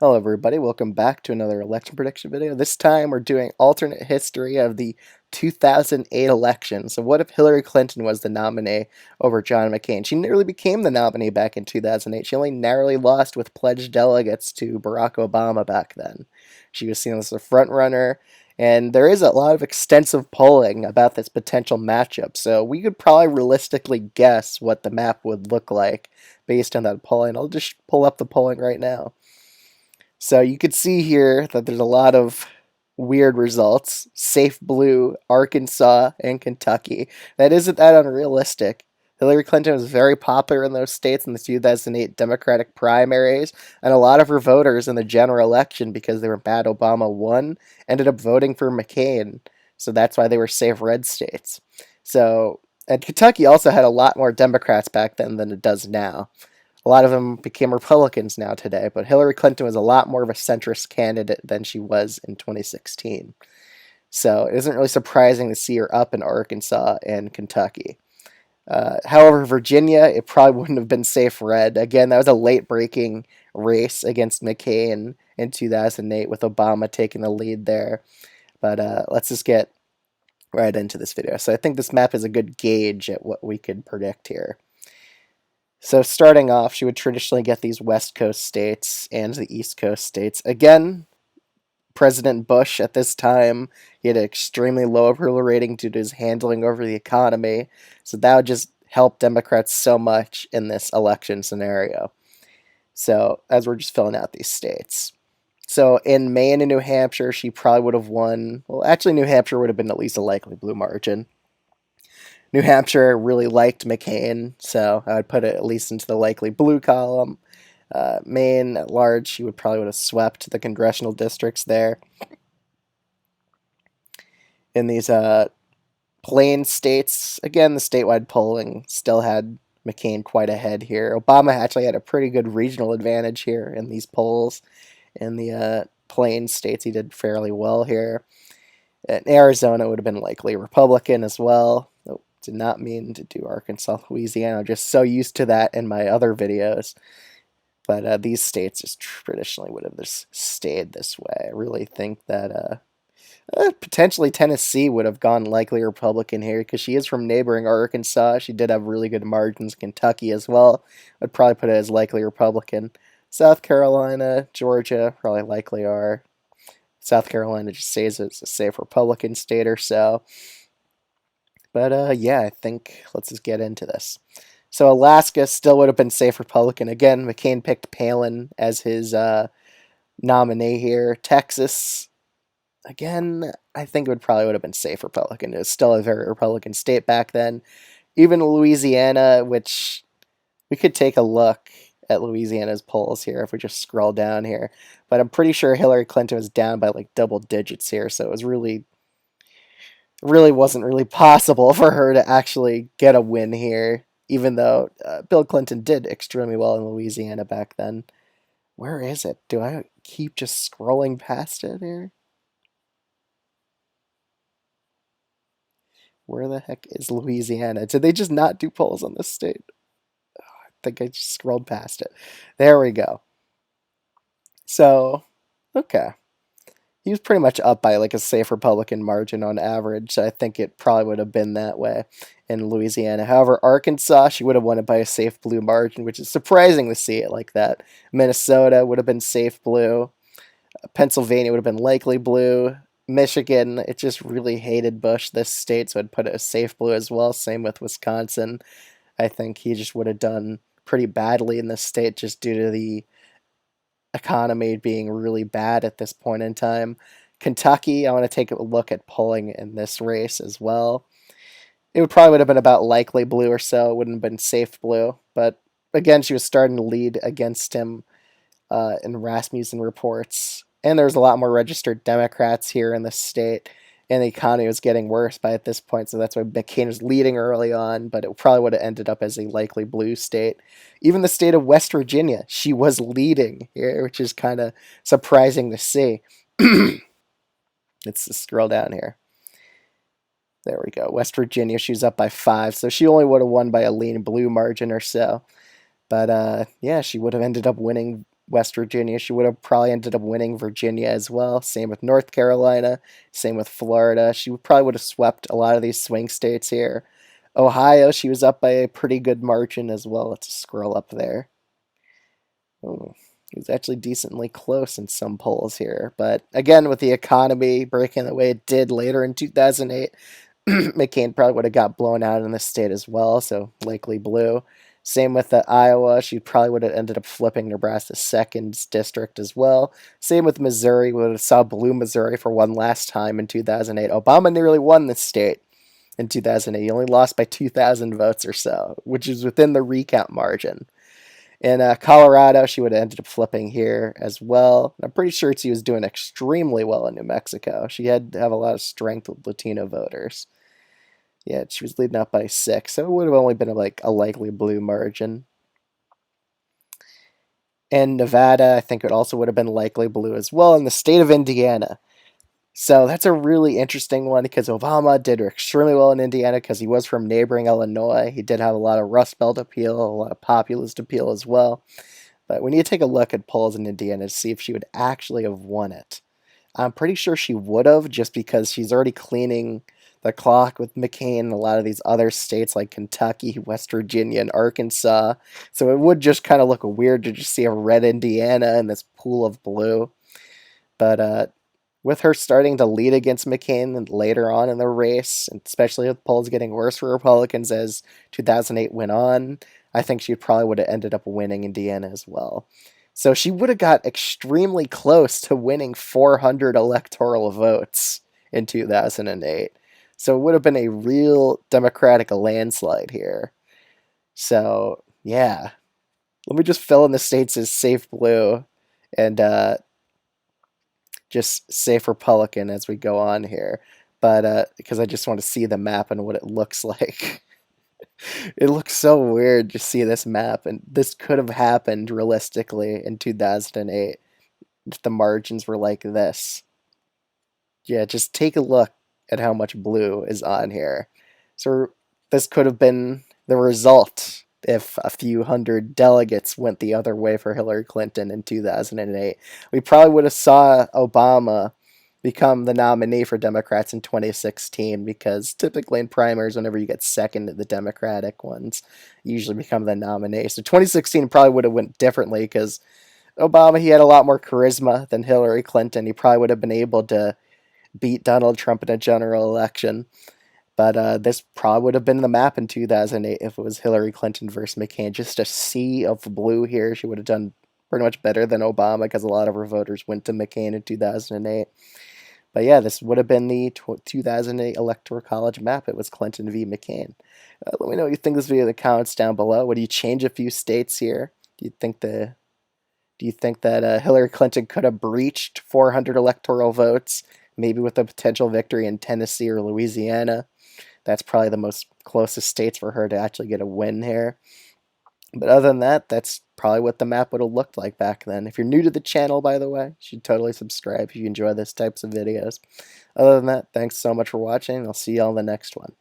Hello everybody, welcome back to another election prediction video. This time we're doing alternate history of the 2008 election. So what if Hillary Clinton was the nominee over John McCain? She nearly became the nominee back in 2008. She only narrowly lost with pledged delegates to Barack Obama back then. She was seen as the front runner, and there is a lot of extensive polling about this potential matchup. So we could probably realistically guess what the map would look like based on that polling. I'll just pull up the polling right now. So you could see here that there's a lot of weird results. Safe blue, Arkansas, and Kentucky. That isn't that unrealistic. Hillary Clinton was very popular in those states in the 2008 Democratic primaries, and a lot of her voters in the general election, because they were mad Obama won, ended up voting for McCain. So that's why they were safe red states. So, and Kentucky also had a lot more Democrats back then than it does now. A lot of them became Republicans now today, but Hillary Clinton was a lot more of a centrist candidate than she was in 2016. So it isn't really surprising to see her up in Arkansas and Kentucky. However, Virginia, it probably wouldn't have been safe red. Again, that was a late breaking race against McCain in 2008 with Obama taking the lead there. But let's just get right into this video. So I think this map is a good gauge at what we could predict here. So starting off, she would traditionally get these West Coast states and the East Coast states. Again, President Bush at this time, he had an extremely low approval rating due to his handling over the economy. So that would just help Democrats so much in this election scenario. So as we're just filling out these states. So in Maine and New Hampshire, she probably would have won. Well, actually, New Hampshire would have been at least a likely blue margin. New Hampshire really liked McCain, so I would put it at least into the likely blue column. Maine at large, she would probably would have swept the congressional districts there. In these plain states, again, the statewide polling still had McCain quite ahead here. Obama actually had a pretty good regional advantage here in these polls. In the plain states, he did fairly well here. In Arizona would have been likely Republican as well. Did not mean to do Arkansas, Louisiana. I'm just so used to that in my other videos. But these states just traditionally would have just stayed this way. I really think that potentially Tennessee would have gone likely Republican here because she is from neighboring Arkansas. She did have really good margins. Kentucky as well. I'd probably put it as likely Republican. South Carolina, Georgia probably likely are. South Carolina just stays as a safe Republican state or so. But yeah, I think let's just get into this. So Alaska still would have been safe Republican. Again, McCain picked Palin as his nominee here. Texas, again, I think it would have been safe Republican. It was still a very Republican state back then. Even Louisiana, which we could take a look at Louisiana's polls here if we just scroll down here. But I'm pretty sure Hillary Clinton was down by like double digits here, so it was really wasn't really possible for her to actually get a win here, even though Bill Clinton did extremely well in Louisiana back then. Where is it? Do I keep just scrolling past it here? Where the heck is Louisiana? Did they just not do polls on this state? Oh, I think I just scrolled past it. There we go. So, okay. He was pretty much up by like a safe Republican margin on average, so I think it probably would have been that way in Louisiana. However, Arkansas, she would have won it by a safe blue margin, which is surprising to see it like that. Minnesota would have been safe blue. Pennsylvania would have been likely blue. Michigan, it just really hated Bush, this state, so I'd put it as safe blue as well. Same with Wisconsin. I think he just would have done pretty badly in this state just due to the economy being really bad at this point in time. Kentucky, I want to take a look at polling in this race as well. It would have been about likely blue or so. It wouldn't have been safe blue. But again, she was starting to lead against him in Rasmussen reports. And there's a lot more registered Democrats here in the state. And the economy was getting worse by at this point, so that's why McCain was leading early on, but it probably would have ended up as a likely blue state. Even the state of West Virginia, she was leading here, which is kind of surprising to see. Let's just scroll down here. There we go. West Virginia, she was up by 5, so she only would have won by a lean blue margin or so. But yeah, she would have ended up winning West Virginia. She would have probably ended up winning Virginia as well. Same with North Carolina. Same with Florida. She probably would have swept a lot of these swing states here. Ohio, she was up by a pretty good margin as well. Let's scroll up there. Oh, it was actually decently close in some polls here. But again, with the economy breaking the way it did later in 2008, McCain probably would have got blown out in the state as well, so likely blue. Same with the Iowa. She probably would have ended up flipping Nebraska's second district as well. Same with Missouri. We would have saw blue Missouri for one last time in 2008. Obama nearly won the state in 2008. He only lost by 2,000 votes or so, which is within the recount margin. In Colorado, she would have ended up flipping here as well. I'm pretty sure she was doing extremely well in New Mexico. She had to have a lot of strength with Latino voters. Yeah, she was leading up by 6, so it would have only been like a likely blue margin. And Nevada, I think it also would have been likely blue as well. In the state of Indiana, so that's a really interesting one because Obama did extremely well in Indiana because he was from neighboring Illinois. He did have a lot of Rust Belt appeal, a lot of populist appeal as well. But we need to take a look at polls in Indiana to see if she would actually have won it. I'm pretty sure she would have just because she's already cleaning the clock with McCain and a lot of these other states like Kentucky, West Virginia, and Arkansas. So it would just kind of look weird to just see a red Indiana in this pool of blue. But with her starting to lead against McCain later on in the race, and especially with polls getting worse for Republicans as 2008 went on, I think she probably would have ended up winning Indiana as well. So she would have got extremely close to winning 400 electoral votes in 2008. So it would have been a real Democratic landslide here. So, yeah. Let me just fill in the states as safe blue and just safe Republican as we go on here. But because I just want to see the map and what it looks like. It looks so weird to see this map, and this could have happened realistically in 2008 if the margins were like this. Yeah, just take a look at how much blue is on here. So this could have been the result if a few hundred delegates went the other way for Hillary Clinton in 2008. We probably would have saw Obama become the nominee for Democrats in 2016 because typically in primaries, whenever you get second to the Democratic ones, you usually become the nominee. So 2016 probably would have went differently because Obama, he had a lot more charisma than Hillary Clinton. He probably would have been able to beat Donald Trump in a general election. But this probably would have been the map in 2008 if it was Hillary Clinton versus McCain. Just a sea of blue here. She would have done pretty much better than Obama because a lot of her voters went to McCain in 2008. But yeah, this would have been the 2008 Electoral College map. It was Clinton v. McCain. Let me know what you think of this video in the comments down below. Would you change a few states here? Do you think that Hillary Clinton could have breached 400 electoral votes, maybe with a potential victory in Tennessee or Louisiana? That's probably the most closest states for her to actually get a win here. But other than that, that's probably what the map would have looked like back then. If you're new to the channel, by the way, you should totally subscribe if you enjoy this types of videos. Other than that, thanks so much for watching. I'll see you all in the next one.